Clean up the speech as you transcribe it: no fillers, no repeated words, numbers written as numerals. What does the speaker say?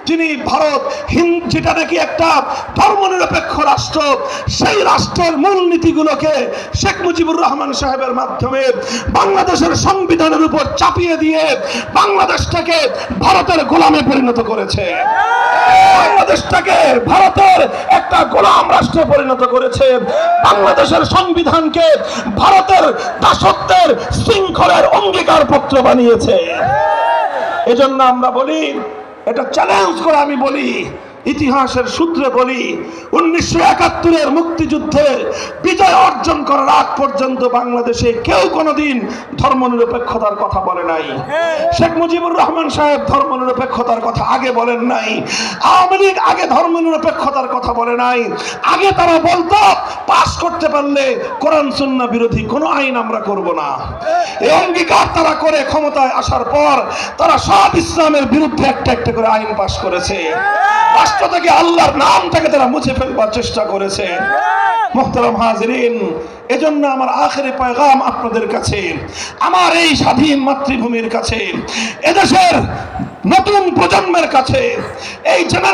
যিনি ভারত যেটা নাকি একটা ধর্মনিরপেক্ষ রাষ্ট্র, সেই রাষ্ট্রের মূল নীতিগুলোকে শেখ মুজিবুর রহমান সাহেবের মাধ্যমে বাংলাদেশের সংবিধানের উপর চাপিয়ে দিয়ে বাংলাদেশটাকে ভারতের গোলামে পরিণত করেছে, বাংলাদেশটাকে ভারতের একটা গোলাম রাষ্ট্রে পরিণত করেছে, বাংলাদেশের সংবিধানকে ভারতের দাসত্বের শৃঙ্খলের অঙ্গীকার পত্র বানিয়েছে। এজন্য আমরা বলি, এটা চ্যালেঞ্জ করে আমি বলি, ইতিহাসের সূত্রে বলি, 1971-এর মুক্তিযুদ্ধে বিজয় অর্জন করার আগ পর্যন্ত বাংলাদেশে কেউ কোনোদিন ধর্মনিরপেক্ষতার কথা বলে নাই। শেখ মুজিবুর রহমান সাহেব ধর্মনিরপেক্ষতার কথা আগে বলেন নাই, আওয়ামী লীগ আগে ধর্মনিরপেক্ষতার কথা বলে নাই। আগে তারা বলতো পাস করতে পারলে কোরআন সুন্নাহ বিরোধী কোনো আইন আমরা করব না। এই অঙ্গীকার তারা করে ক্ষমতায় আসার পর তারা সব ইসলামের বিরুদ্ধে একটা একটা করে আইন পাস করেছে, রাষ্ট্র থেকে আল্লাহর নামটাকে তারা মুছে ফেলবার চেষ্টা করেছে। মুহতারাম হাজিরিন, এজন্য আমার আখেরি পয়গাম আপনাদের কাছে, আমার এই স্বাধীন মাতৃভূমির কাছে, এদেশের নতুন প্রজন্মের কাছে, এই জেনারেশন